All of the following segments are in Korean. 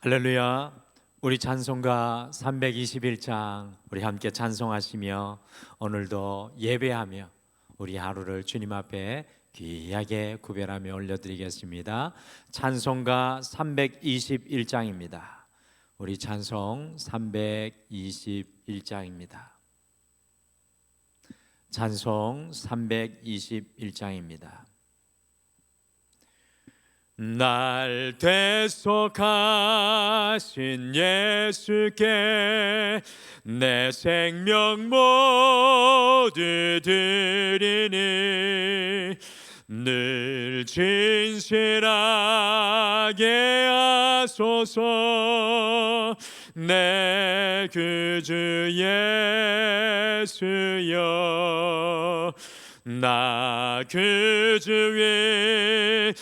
할렐루야. 우리 찬송가 321장 우리 함께 찬송하시며 오늘도 예배하며 우리 하루를 주님 앞에 귀하게 구별하며 올려드리겠습니다. 찬송가 321장입니다. 우리 찬송 321장입니다. 찬송 321장입니다. 날 대속하신 예수께 내 생명 모두 드리니 늘 진실하게 하소서. 내 구주 예수여, 나 구주 위에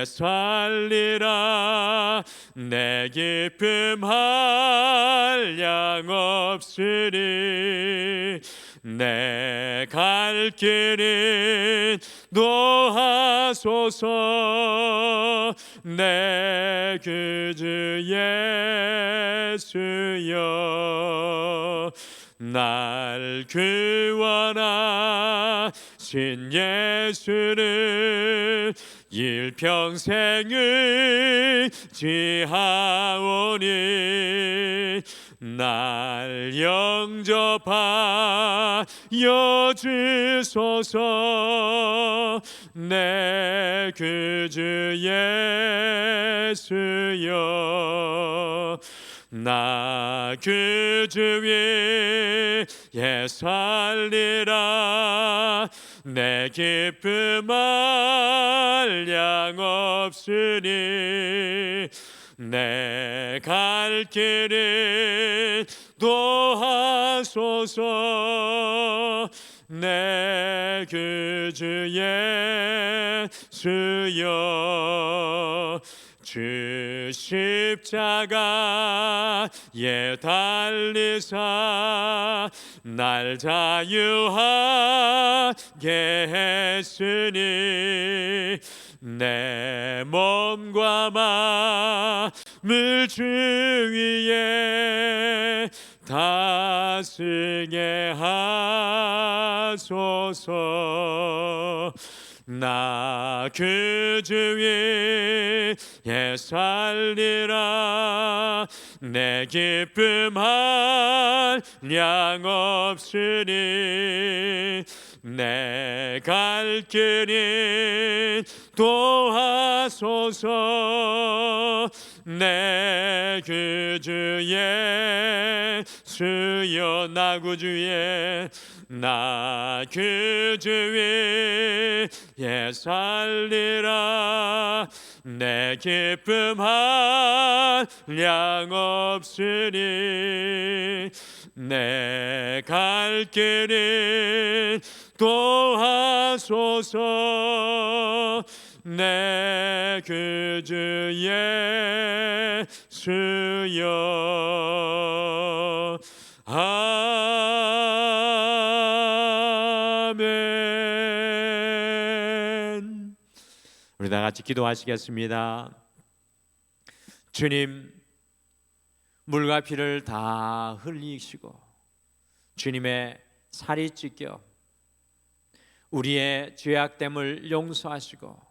살리라. 내 기쁨 한량 없으리. 내 갈 길은 노하소서. 내 구주 예수여, 날 구원하신 예수를 일평생을 지하오니 날 영접하여 주소서. 내 구주 예수여, 나 구주 위에 살리라. 내 기쁨 한량 없으니 내 갈 길은 도하소서. 내 구주 예수여, 주 십자가에 달리사 날 자유하게 했으니 내 몸과 마음을 주 위에 다스게 하소서. 나 구주 위에 살리라. 내 기쁨 한량 없으니 내 갈 길은 도하소서. 내 구주 예수여, 나 구주 나 구주 위에 살리라. 내 기쁨 한량 없으니 내 갈 길은 도하소서. 내 구주 예수여, 아멘. 우리 다 같이 기도하시겠습니다. 주님, 물과 피를 다 흘리시고 주님의 살이 찢겨 우리의 죄악됨을 용서하시고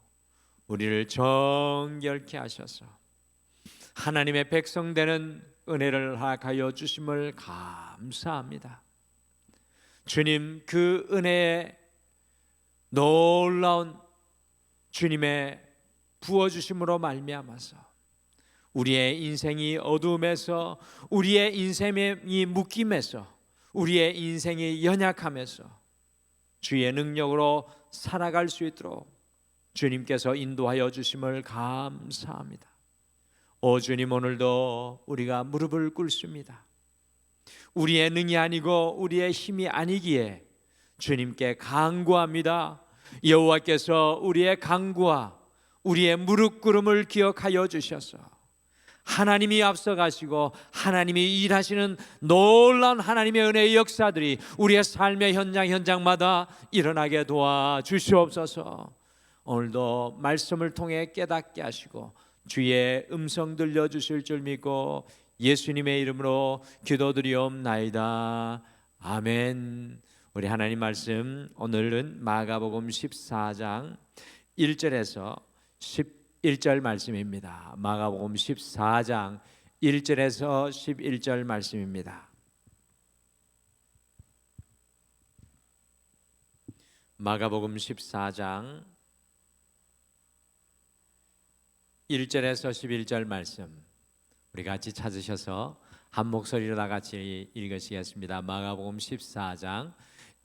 우리를 정결케 하셔서 하나님의 백성 되는 은혜를 허락하여 주심을 감사합니다. 주님, 그 은혜의 놀라운 주님의 부어주심으로 말미암아서 우리의 인생이 어두움에서, 우리의 인생이 묶임에서, 우리의 인생이 연약함에서 주의 능력으로 살아갈 수 있도록 주님께서 인도하여 주심을 감사합니다. 오 주님, 오늘도 우리가 무릎을 꿇습니다. 우리의 능이 아니고 우리의 힘이 아니기에 주님께 간구합니다. 여호와께서 우리의 간구와 우리의 무릎 꿇음을 기억하여 주셔서 하나님이 앞서가시고 하나님이 일하시는 놀라운 하나님의 은혜의 역사들이 우리의 삶의 현장마다 일어나게 도와주시옵소서. 오늘도 말씀을 통해 깨닫게 하시고 주의 음성 들려주실 줄 믿고 예수님의 이름으로 기도드리옵나이다. 아멘. 우리 하나님 말씀 오늘은 마가복음 14장 1절에서 11절 말씀입니다. 마가복음 14장 1절에서 11절 말씀입니다. 마가복음 14장 1절에서 11절 말씀 우리 같이 찾으셔서 한 목소리로 다 같이 읽으시겠습니다. 마가복음 14장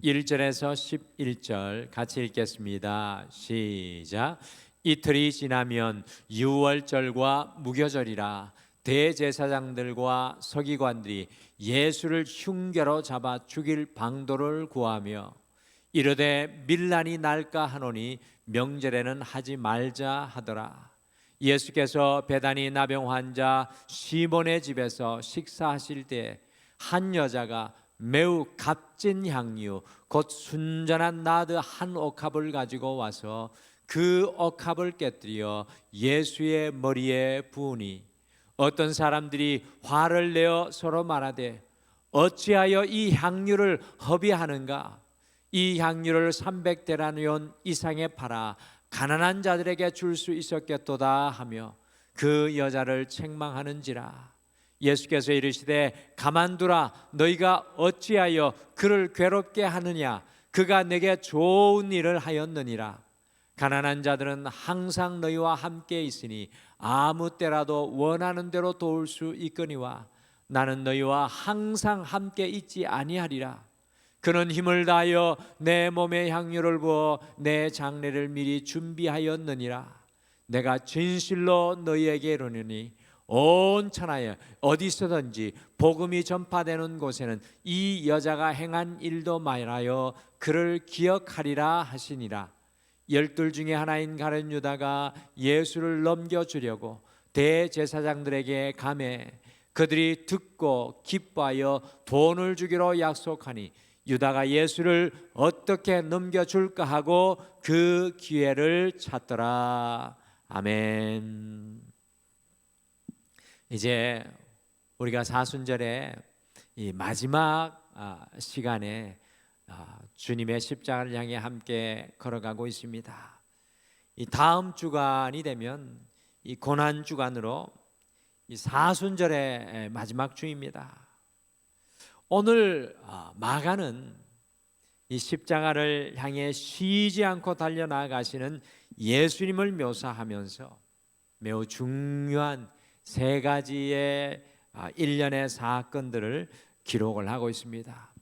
1절에서 11절 같이 읽겠습니다. 시작. 이틀이 지나면 유월절과 무교절이라 대제사장들과 서기관들이 예수를 흉계로 잡아 죽일 방도를 구하며 이르되 밀란이 날까 하노니 명절에는 하지 말자 하더라. 예수께서 베다니 나병 환자 시몬의 집에서 식사하실 때 한 여자가 매우 값진 향유 곧 순전한 나드 한 옥합을 가지고 와서 그 옥합을 깨뜨려 예수의 머리에 부으니 어떤 사람들이 화를 내어 서로 말하되 어찌하여 이 향유를 허비하는가? 이 향유를 300데나리온 이상에 팔아 가난한 자들에게 줄 수 있었겠도다 하며 그 여자를 책망하는지라. 예수께서 이르시되 가만두라. 너희가 어찌하여 그를 괴롭게 하느냐? 그가 내게 좋은 일을 하였느니라. 가난한 자들은 항상 너희와 함께 있으니 아무 때라도 원하는 대로 도울 수 있거니와 나는 너희와 항상 함께 있지 아니하리라. 그는 힘을 다하여 내 몸에 향유를 부어 내 장례를 미리 준비하였느니라. 내가 진실로 너희에게 이르노니 온 천하에 어디서든지 복음이 전파되는 곳에는 이 여자가 행한 일도 말하여 그를 기억하리라 하시니라. 12 중에 하나인 가룟 유다가 예수를 넘겨주려고 대제사장들에게 가매 그들이 듣고 기뻐하여 돈을 주기로 약속하니 유다가 예수를 어떻게 넘겨줄까 하고 그 기회를 찾더라. 아멘. 이제 우리가 사순절의 이 마지막 시간에 주님의 십자가를 향해 함께 걸어가고 있습니다. 이 다음 주간이 되면 이 고난 주간으로 이 사순절의 마지막 주입니다. 오늘 마가는 이 십자가를 향해 쉬지 않고 달려나가시는 예수님을 묘사하면서 매우 중요한 세 가지의 일련의 사건들을 기록을 하고 있습니다.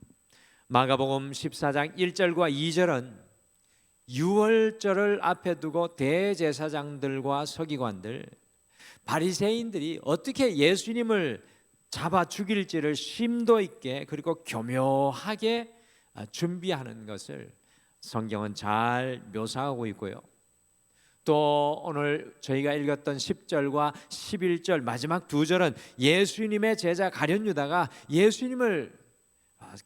마가복음 14장 1절과 2절은 유월절을 앞에 두고 대제사장들과 서기관들, 바리새인들이 어떻게 예수님을 잡아 죽일지를 심도 있게 그리고 교묘하게 준비하는 것을 성경은 잘 묘사하고 있고요. 또 오늘 저희가 읽었던 10절과 11절 마지막 두 절은 예수님의 제자 가룟 유다가 예수님을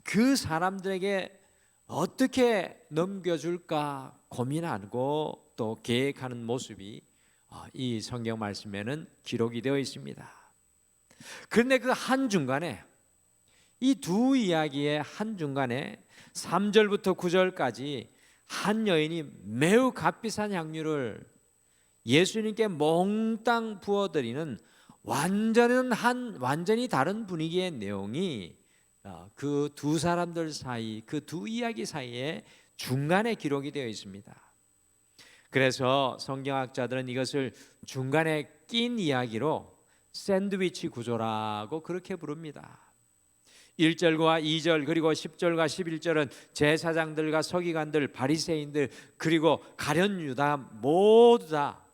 그 사람들에게 어떻게 넘겨줄까 고민하고 또 계획하는 모습이 이 성경 말씀에는 기록이 되어 있습니다. 그런데 그 한중간에 이 두 이야기의 한중간에 3절부터 9절까지 한 여인이 매우 값비싼 향유를 예수님께 몽땅 부어드리는 완전히 다른 분위기의 내용이 그 두 사람들 사이, 그 두 이야기 사이에 중간에 기록이 되어 있습니다. 그래서 성경학자들은 이것을 중간에 낀 이야기로 샌드위치 구조라고 그렇게 부릅니다. 1절과 2절 그리고 10절과 11절은 제사장들과 서기관들, 바리새인들 그리고 가룟 유다 모두 다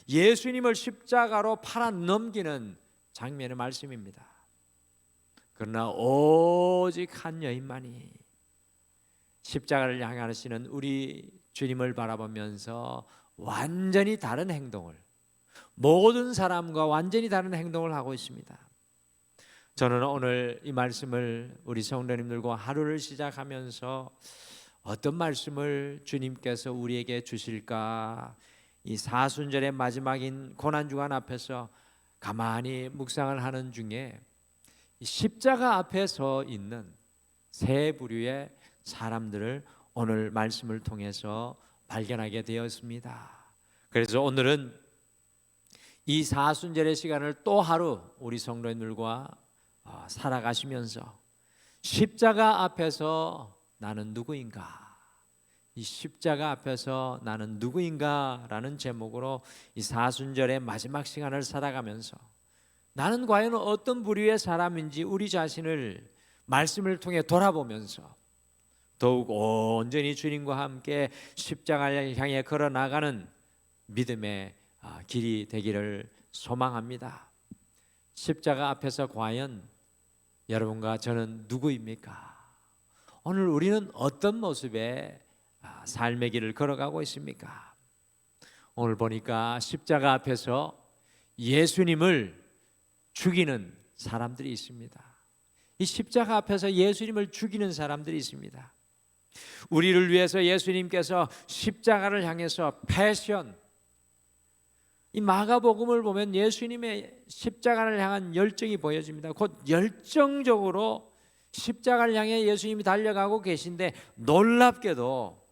예수님을 십자가로 팔아 넘기는 장면의 말씀입니다. 그러나 오직 한 여인만이 십자가를 향하시는 우리 주님을 바라보면서 완전히 다른 행동을, 모든 사람과 완전히 다른 행동을 하고 있습니다. 저는 오늘 이 말씀을 우리 성도님들과 하루를 시작하면서 어떤 말씀을 주님께서 우리에게 주실까 이 사순절의 마지막인 고난주간 앞에서 가만히 묵상을 하는 중에 이 십자가 앞에 서 있는 세 부류의 사람들을 오늘 말씀을 통해서 발견하게 되었습니다. 그래서 오늘은 이 사순절의 시간을 또 하루 우리 성도님들과 살아가시면서 십자가 앞에서 나는 누구인가, 이 십자가 앞에서 나는 누구인가 라는 제목으로 이 사순절의 마지막 시간을 살아가면서 나는 과연 어떤 부류의 사람인지 우리 자신을 말씀을 통해 돌아보면서 더욱 온전히 주님과 함께 십자가를 향해 걸어나가는 믿음의 길이 되기를 소망합니다. 십자가 앞에서 과연 여러분과 저는 누구입니까? 오늘 우리는 어떤 모습의 삶의 길을 걸어가고 있습니까? 오늘 보니까 십자가 앞에서 예수님을 죽이는 사람들이 있습니다. 이 십자가 앞에서 예수님을 죽이는 사람들이 있습니다. 우리를 위해서 예수님께서 십자가를 향해서 패션, 이 마가복음을 보면 예수님의 십자가를 향한 열정이 보여집니다. 곧 열정적으로 십자가를 향해 예수님이 달려가고 계신데, 놀랍게도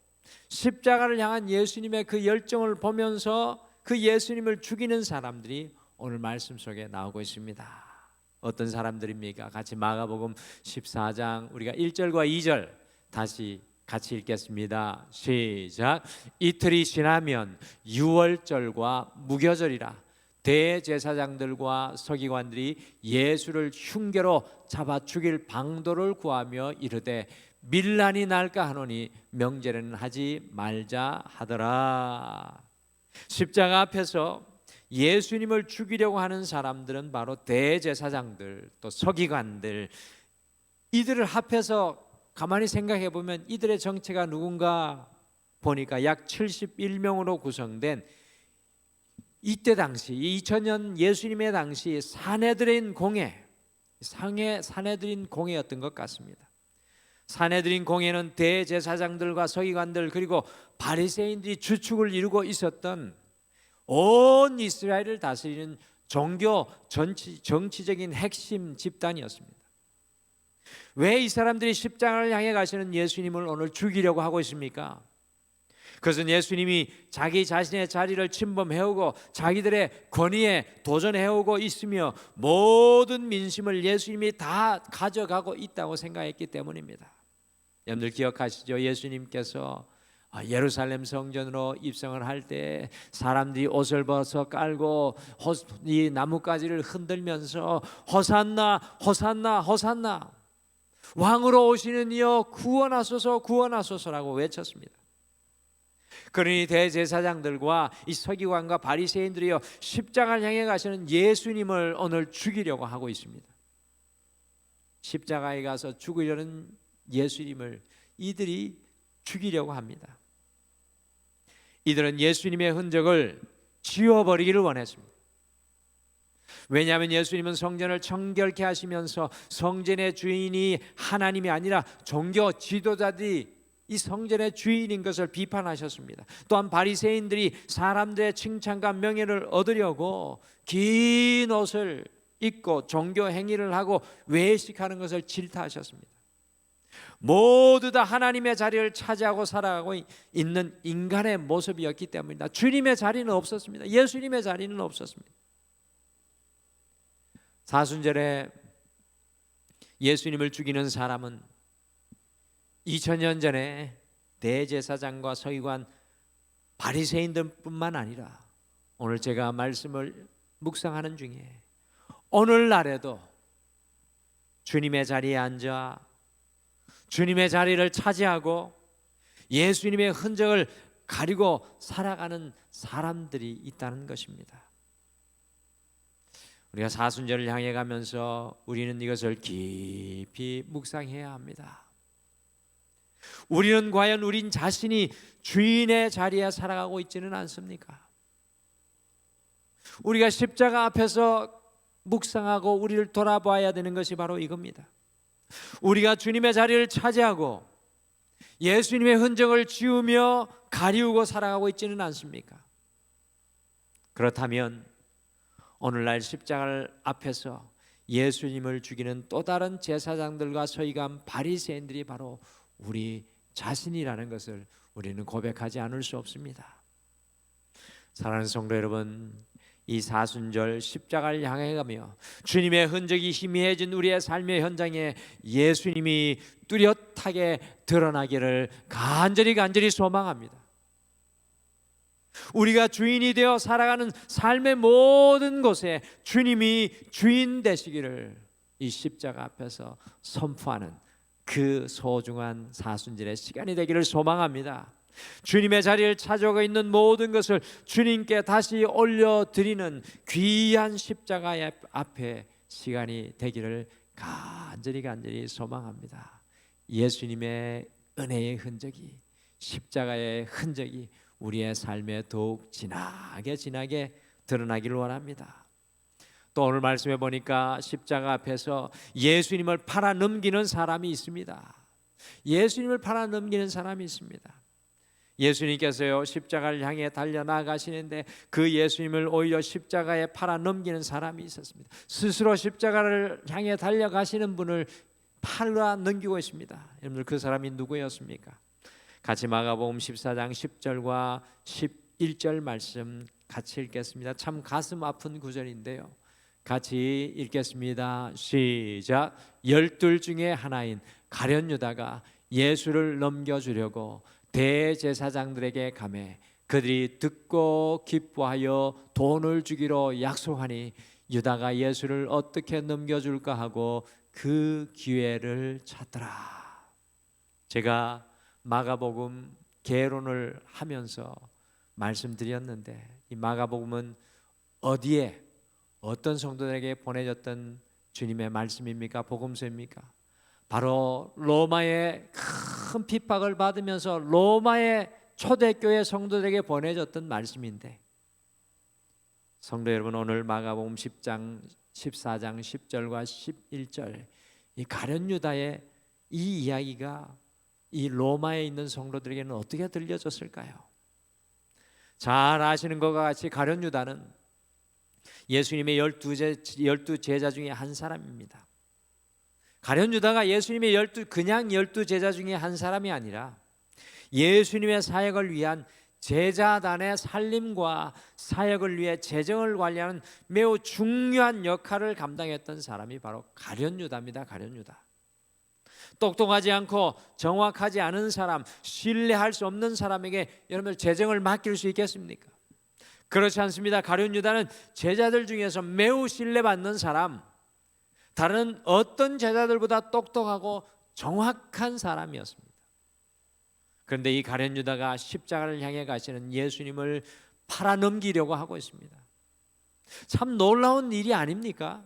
십자가를 향한 예수님의 그 열정을 보면서 그 예수님을 죽이는 사람들이 오늘 말씀 속에 나오고 있습니다. 어떤 사람들입니까? 같이 마가복음 14장 우리가 1절과 2절 같이 읽겠습니다. 시작. 이틀이 지나면 유월절과 무교절이라 대제사장들과 서기관들이 예수를 흉계로 잡아 죽일 방도를 구하며 이르되 밀란이 날까 하노니 명제는 하지 말자 하더라. 십자가 앞에서 예수님을 죽이려고 하는 사람들은 바로 대제사장들, 또 서기관들, 이들을 합해서 가만히 생각해 보면 이들의 정체가 누군가 보니까 약 71명으로 구성된, 이때 당시 2000년 예수님의 당시 산헤드린 공회였던 것 같습니다. 산헤드린 공회는 대제사장들과 서기관들 그리고 바리새인들이 주축을 이루고 있었던 온 이스라엘을 다스리는 종교 정치적인 핵심 집단이었습니다. 왜 이 사람들이 십자가를 향해 가시는 예수님을 오늘 죽이려고 하고 있습니까? 그것은 예수님이 자기 자신의 자리를 침범해오고 자기들의 권위에 도전해오고 있으며 모든 민심을 예수님이 다 가져가고 있다고 생각했기 때문입니다. 여러분들 기억하시죠? 예수님께서 예루살렘 성전으로 입성을 할 때 사람들이 옷을 벗어 깔고 이 나뭇가지를 흔들면서 호산나 호산나 호산나, 왕으로 오시는 이여 구원하소서 구원하소서라고 외쳤습니다. 그러니 대제사장들과 이 서기관과 바리새인들이여 십자가를 향해 가시는 예수님을 오늘 죽이려고 하고 있습니다. 십자가에 가서 죽으려는 예수님을 이들이 죽이려고 합니다. 이들은 예수님의 흔적을 지워버리기를 원했습니다. 왜냐하면 예수님은 성전을 청결케 하시면서 성전의 주인이 하나님이 아니라 종교 지도자들이 이 성전의 주인인 것을 비판하셨습니다. 또한 바리새인들이 사람들의 칭찬과 명예를 얻으려고 긴 옷을 입고 종교 행위를 하고 외식하는 것을 질타하셨습니다. 모두 다 하나님의 자리를 차지하고 살아가고 있는 인간의 모습이었기 때문입니다. 주님의 자리는 없었습니다. 예수님의 자리는 없었습니다. 사순절에 예수님을 죽이는 사람은 2000년 전에 대제사장과 서기관 바리새인들뿐만 아니라 오늘 제가 말씀을 묵상하는 중에 오늘날에도 주님의 자리에 앉아 주님의 자리를 차지하고 예수님의 흔적을 가리고 살아가는 사람들이 있다는 것입니다. 우리가 사순절을 향해 가면서 우리는 이것을 깊이 묵상해야 합니다. 우리는 과연 우린 자신이 주인의 자리에 살아가고 있지는 않습니까? 우리가 십자가 앞에서 묵상하고 우리를 돌아봐야 되는 것이 바로 이겁니다. 우리가 주님의 자리를 차지하고 예수님의 흔적을 지우며 가리우고 살아가고 있지는 않습니까? 그렇다면 오늘날 십자가를 앞에서 예수님을 죽이는 또 다른 제사장들과 서기관 바리새인들이 바로 우리 자신이라는 것을 우리는 고백하지 않을 수 없습니다. 사랑하는 성도 여러분, 이 사순절 십자가를 향해 가며 주님의 흔적이 희미해진 우리의 삶의 현장에 예수님이 뚜렷하게 드러나기를 간절히 소망합니다. 우리가 주인이 되어 살아가는 삶의 모든 곳에 주님이 주인 되시기를 이 십자가 앞에서 선포하는 그 소중한 사순절의 시간이 되기를 소망합니다. 주님의 자리를 차지하고 있는 모든 것을 주님께 다시 올려드리는 귀한 십자가 앞에 시간이 되기를 간절히 소망합니다. 예수님의 은혜의 흔적이, 십자가의 흔적이 우리의 삶에 더욱 진하게 드러나기를 원합니다. 또 오늘 말씀해 보니까 십자가 앞에서 예수님을 팔아 넘기는 사람이 있습니다. 예수님을 팔아 넘기는 사람이 있습니다. 예수님께서요 십자가를 향해 달려나가시는데 그 예수님을 오히려 십자가에 팔아 넘기는 사람이 있었습니다. 스스로 십자가를 향해 달려가시는 분을 팔아 넘기고 있습니다. 여러분들 그 사람이 누구였습니까? 같이 마가복음 14장 10절과 11절 말씀 같이 읽겠습니다. 참 가슴 아픈 구절인데요. 같이 읽겠습니다. 시작. 12 중에 하나인 가룟 유다가 예수를 넘겨주려고 대제사장들에게 가매 그들이 듣고 기뻐하여 돈을 주기로 약속하니 유다가 예수를 어떻게 넘겨줄까 하고 그 기회를 찾더라. 제가 마가복음 개론을 하면서 말씀드렸는데 이 마가복음은 어디에 어떤 성도들에게 보내졌던 주님의 말씀입니까? 복음서입니까? 바로 로마의 큰 핍박을 받으면서 로마의 초대교회 성도들에게 보내졌던 말씀인데, 성도 여러분, 오늘 마가복음 10장 14장 10절과 11절 이 가룟 유다의 이 이야기가 이 로마에 있는 성도들에게는 어떻게 들려졌을까요? 잘 아시는 것과 같이 가룟 유다는 예수님의 12 제자 중에 한 사람입니다. 가룟 유다가 예수님의 그냥 12 제자 중에 한 사람이 아니라 예수님의 사역을 위한 제자단의 살림과 사역을 위해 재정을 관리하는 매우 중요한 역할을 감당했던 사람이 바로 가룟 유다입니다. 가룟 유다. 똑똑하지 않고 정확하지 않은 사람, 신뢰할 수 없는 사람에게 여러분들 재정을 맡길 수 있겠습니까? 그렇지 않습니다. 가룟 유다는 제자들 중에서 매우 신뢰받는 사람, 다른 어떤 제자들보다 똑똑하고 정확한 사람이었습니다. 그런데 이 가룟 유다가 십자가를 향해 가시는 예수님을 팔아넘기려고 하고 있습니다. 참 놀라운 일이 아닙니까?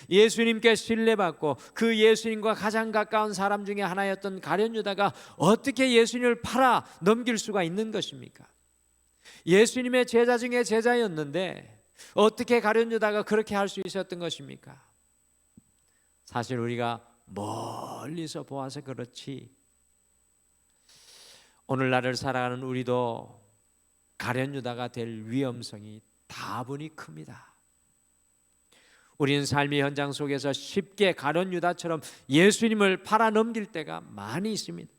예수님께 신뢰받고 그 예수님과 가장 가까운 사람 중에 하나였던 가룟 유다가 어떻게 예수님을 팔아 넘길 수가 있는 것입니까? 예수님의 제자 중에 제자였는데 어떻게 가룟 유다가 그렇게 할 수 있었던 것입니까? 사실 우리가 멀리서 보아서 그렇지 오늘날을 살아가는 우리도 가룟 유다가 될 위험성이 다분히 큽니다. 우리는 삶의 현장 속에서 쉽게 가룟 유다처럼 예수님을 팔아 넘길 때가 많이 있습니다.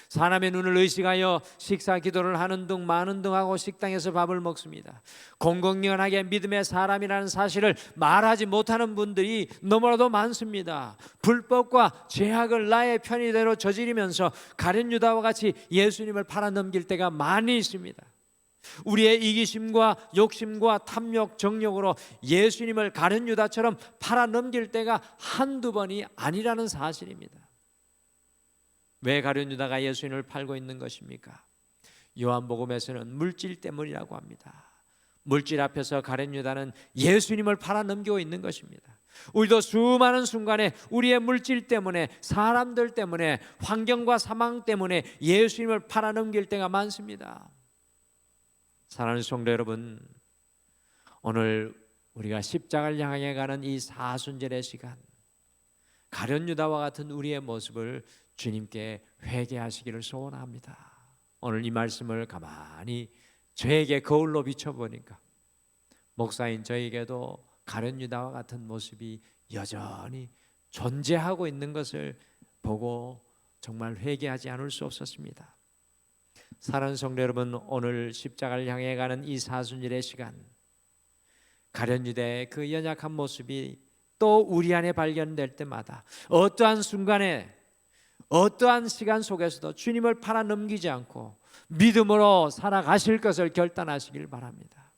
사람의 눈을 의식하여 식사 기도를 하는 등 많은 등 하고 식당에서 밥을 먹습니다. 공공연하게 믿음의 사람이라는 사실을 말하지 못하는 분들이 너무나도 많습니다. 불법과 죄악을 나의 편의대로 저지르면서 가룟 유다와 같이 예수님을 팔아넘길 때가 많이 있습니다. 우리의 이기심과 욕심과 탐욕, 정욕으로 예수님을 가룟 유다처럼 팔아넘길 때가 한두 번이 아니라는 사실입니다. 왜 가룟 유다가 예수님을 팔고 있는 것입니까? 요한복음에서는 물질 때문이라고 합니다. 물질 앞에서 가룟 유다는 예수님을 팔아넘기고 있는 것입니다. 우리도 수많은 순간에 우리의 물질 때문에, 사람들 때문에, 환경과 상황 때문에 예수님을 팔아넘길 때가 많습니다. 사랑하는 성도 여러분, 오늘 우리가 십자가를 향해 가는 이 사순절의 시간, 가룟 유다와 같은 우리의 모습을 주님께 회개하시기를 소원합니다. 오늘 이 말씀을 가만히 저에게 거울로 비춰보니까 목사인 저에게도 가룟 유다와 같은 모습이 여전히 존재하고 있는 것을 보고 정말 회개하지 않을 수 없었습니다. 사랑하는 성도 여러분, 오늘 십자가를 향해 가는 이 사순절의 시간, 가룟 유다의 그 연약한 모습이 또 우리 안에 발견될 때마다 어떠한 순간에 어떠한 시간 속에서도 주님을 팔아 넘기지 않고 믿음으로 살아가실 것을 결단하시길 바랍니다.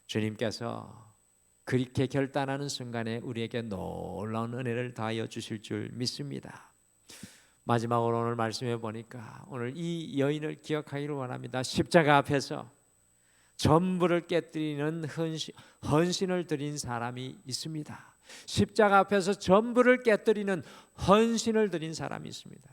주님께서 그렇게 결단하는 순간에 우리에게 놀라운 은혜를 더하여 주실 줄 믿습니다. 마지막으로 오늘 말씀해 보니까 오늘 이 여인을 기억하기를 원합니다. 십자가 앞에서 전부를 깨뜨리는 헌신을 드린 사람이 있습니다. 십자가 앞에서 전부를 깨뜨리는 헌신을 드린 사람이 있습니다.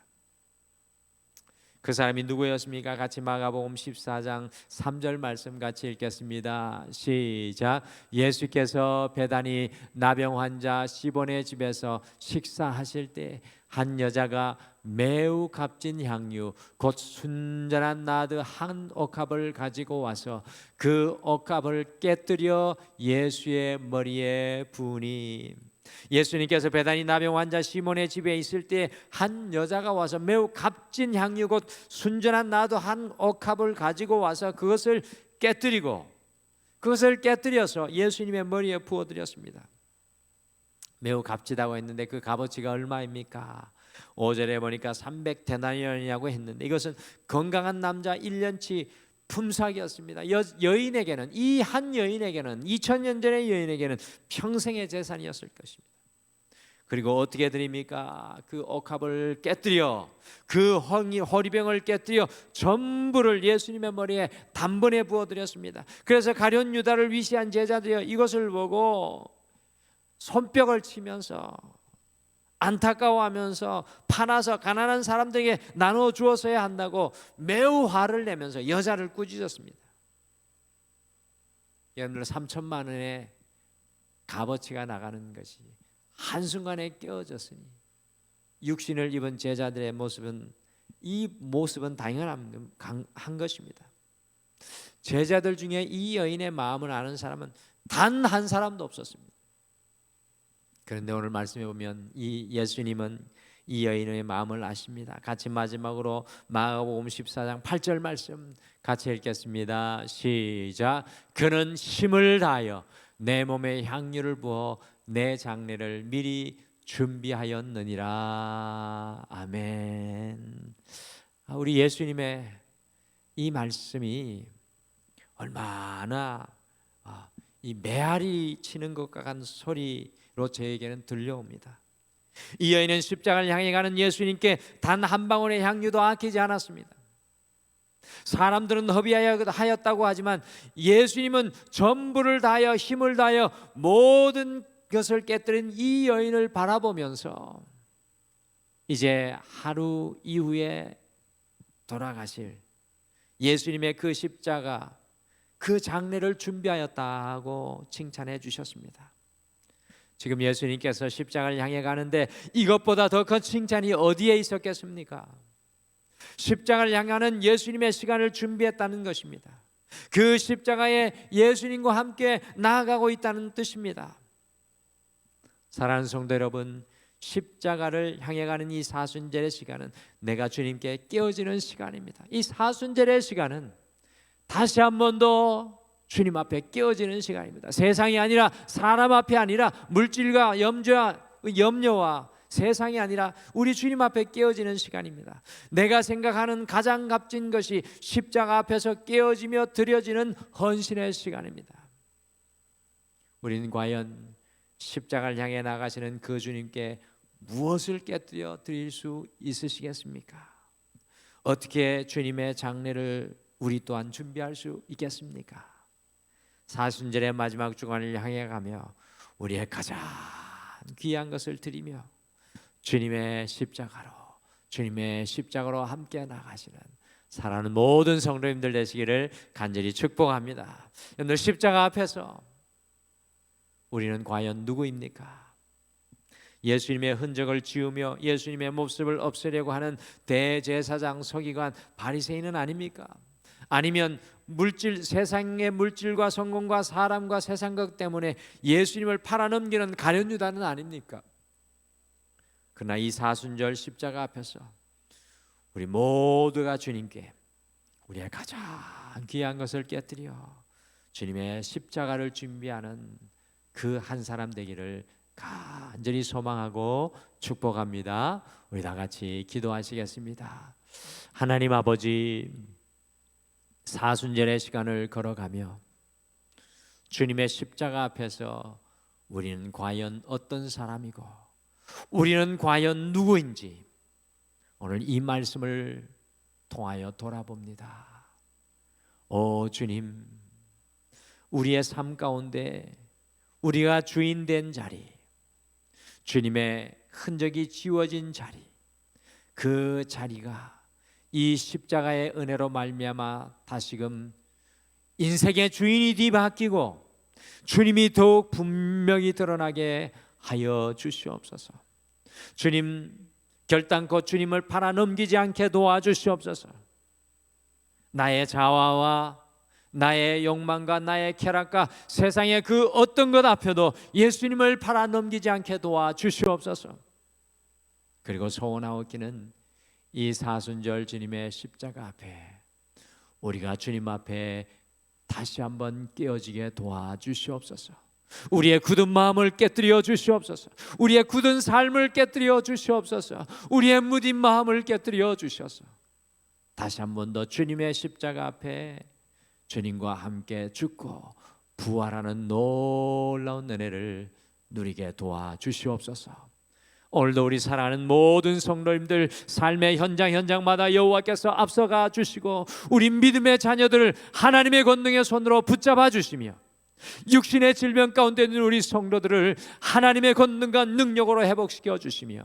그 사람이 누구였습니까? 같이 마가복음 14장 3절 말씀 같이 읽겠습니다. 시작. 예수께서 베다니 나병 환자 시몬의 집에서 식사하실 때 한 여자가 매우 값진 향유 곧 순전한 나드 한 옥합을 가지고 와서 그 옥합을 깨뜨려 예수의 머리에 부으니, 예수님께서 베다니 나병 환자 시몬의 집에 있을 때 한 여자가 와서 매우 값진 향유 곧 순전한 나드 한 옥합을 가지고 와서 그것을 깨뜨려서 예수님의 머리에 부어드렸습니다. 매우 값지다고 했는데 그 값어치가 얼마입니까? 5절에 보니까 300데나리온이라고 했는데 이것은 건강한 남자 1년치 품삯이었습니다. 여인에게는, 이 한 여인에게는, 2000년 전의 여인에게는 평생의 재산이었을 것입니다. 그리고 어떻게 드립니까? 그 옥합을 깨뜨려, 그 호리병을 깨뜨려 전부를 예수님의 머리에 단번에 부어드렸습니다. 그래서 가룟 유다를 위시한 제자들이 이것을 보고 손뼉을 치면서 안타까워하면서 파나서 가난한 사람들에게 나눠 주었어야 한다고 매우 화를 내면서 여자를 꾸짖었습니다. 여러분들 3천만 원의 값어치가 나가는 것이 한순간에 깨어졌으니 육신을 입은 제자들의 모습은, 이 모습은 당연한 것입니다. 제자들 중에 이 여인의 마음을 아는 사람은 단 한 사람도 없었습니다. 그런데 오늘 말씀해 보면 이 예수님은 이 여인의 마음을 아십니다. 같이 마지막으로 마가복음 14장 8절 말씀 같이 읽겠습니다. 시작. 그는 힘을 다하여 내 몸에 향유를 부어 내 장례를 미리 준비하였느니라. 아멘. 우리 예수님의 이 말씀이 얼마나 이 메아리 치는 것과 같은 소리로 저에게는 들려옵니다. 이 여인은 십자가를 향해 가는 예수님께 단 한 방울의 향유도 아끼지 않았습니다. 사람들은 허비하였다고 하지만 예수님은 전부를 다하여 힘을 다하여 모든 것을 깨뜨린 이 여인을 바라보면서 이제 하루 이후에 돌아가실 예수님의 그 십자가, 그 장례를 준비하였다고 칭찬해 주셨습니다. 지금 예수님께서 십자가를 향해 가는데 이것보다 더 큰 칭찬이 어디에 있었겠습니까? 십자가를 향하는 예수님의 시간을 준비했다는 것입니다. 그 십자가에 예수님과 함께 나아가고 있다는 뜻입니다. 사랑하는 성도 여러분, 십자가를 향해 가는 이 사순절의 시간은 내가 주님께 깨어지는 시간입니다. 이 사순절의 시간은 다시 한 번 더 주님 앞에 깨어지는 시간입니다. 세상이 아니라, 사람 앞에 아니라, 물질과 염려와 세상이 아니라 우리 주님 앞에 깨어지는 시간입니다. 내가 생각하는 가장 값진 것이 십자가 앞에서 깨어지며 드려지는 헌신의 시간입니다. 우리는 과연 십자가를 향해 나가시는 그 주님께 무엇을 깨뜨려 드릴 수 있으시겠습니까? 어떻게 주님의 장례를 우리 또한 준비할 수 있겠습니까? 사순절의 마지막 주간을 향해 가며 우리의 가장 귀한 것을 드리며 주님의 십자가로 함께 나가시는 사랑하는 모든 성도님들 되시기를 간절히 축복합니다. 오늘 십자가 앞에서 우리는 과연 누구입니까? 예수님의 흔적을 지우며 예수님의 모습을 없애려고 하는 대제사장 서기관 바리새인은 아닙니까? 아니면 물질, 세상의 물질과 성공과 사람과 세상 것 때문에 예수님을 팔아넘기는 가룟 유다는 아닙니까? 그러나 이 사순절 십자가 앞에서 우리 모두가 주님께 우리의 가장 귀한 것을 깨뜨려 주님의 십자가를 준비하는 그 한 사람 되기를 간절히 소망하고 축복합니다. 우리 다 같이 기도하시겠습니다. 하나님 아버지, 사순절의 시간을 걸어가며 주님의 십자가 앞에서 우리는 과연 어떤 사람이고 우리는 과연 누구인지 오늘 이 말씀을 통하여 돌아봅니다. 오 주님, 우리의 삶 가운데 우리가 주인된 자리, 주님의 흔적이 지워진 자리, 그 자리가 이 십자가의 은혜로 말미암아 다시금 인생의 주인이 뒤바뀌고 주님이 더욱 분명히 드러나게 하여 주시옵소서. 주님, 결단코 주님을 팔아넘기지 않게 도와주시옵소서. 나의 자아와 나의 욕망과 나의 쾌락과 세상의 그 어떤 것 앞에도 예수님을 팔아넘기지 않게 도와주시옵소서. 그리고 소원하옵기는 이 사순절 주님의 십자가 앞에 우리가 주님 앞에 다시 한번 깨어지게 도와주시옵소서. 우리의 굳은 마음을 깨뜨려 주시옵소서. 우리의 굳은 삶을 깨뜨려 주시옵소서. 우리의 무딘 마음을 깨뜨려 주셔서 다시 한 번 더 주님의 십자가 앞에 주님과 함께 죽고 부활하는 놀라운 은혜를 누리게 도와주시옵소서. 오늘도 우리 사랑하는 모든 성도님들 삶의 현장마다 여호와께서 앞서가 주시고 우리 믿음의 자녀들을 하나님의 권능의 손으로 붙잡아 주시며 육신의 질병 가운데 있는 우리 성도들을 하나님의 권능과 능력으로 회복시켜 주시며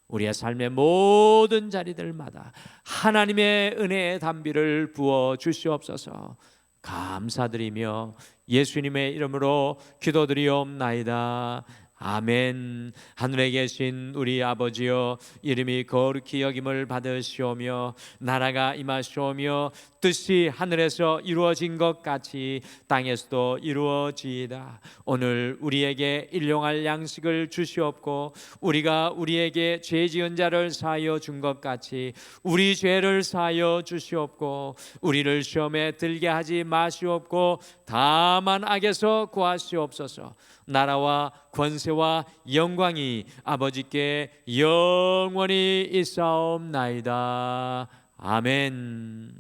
우리의 삶의 모든 자리들마다 하나님의 은혜의 담비를 부어 주시옵소서. 감사드리며 예수님의 이름으로 기도드리옵나이다. 아멘. 하늘에 계신 우리 아버지여, 이름이 거룩히 여김을 받으시오며 나라가 임하시오며 뜻이 하늘에서 이루어진 것 같이 땅에서도 이루어지이다. 오늘 우리에게 일용할 양식을 주시옵고 우리가 우리에게 죄 지은 자를 사하여 준 것 같이 우리 죄를 사하여 주시옵고 우리를 시험에 들게 하지 마시옵고 다만 악에서 구하시옵소서. 나라와 권세와 영광이 아버지께 영원히 있사옵나이다. 아멘.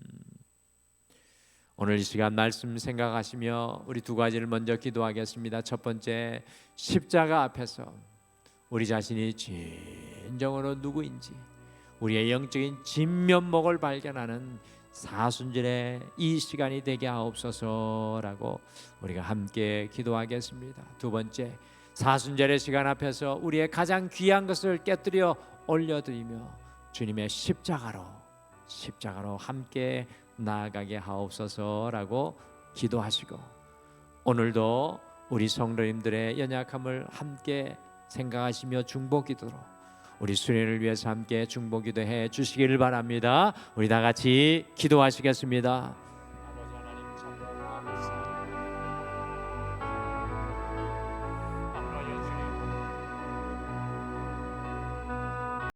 오늘 이 시간 말씀 생각하시며 우리 두 가지를 먼저 기도하겠습니다. 첫 번째, 십자가 앞에서 우리 자신이 진정으로 누구인지 우리의 영적인 진면목을 발견하는 사순절의 이 시간이 되게 하옵소서라고 우리가 함께 기도하겠습니다. 두 번째, 사순절의 시간 앞에서 우리의 가장 귀한 것을 깨뜨려 올려드리며 주님의 십자가로 함께 나아가게 하옵소서라고 기도하시고 오늘도 우리 성도님들의 연약함을 함께 생각하시며 중보기도로 우리 수련을 위해서 함께 중보기도해 주시기를 바랍니다. 우리 다 같이 기도하시겠습니다.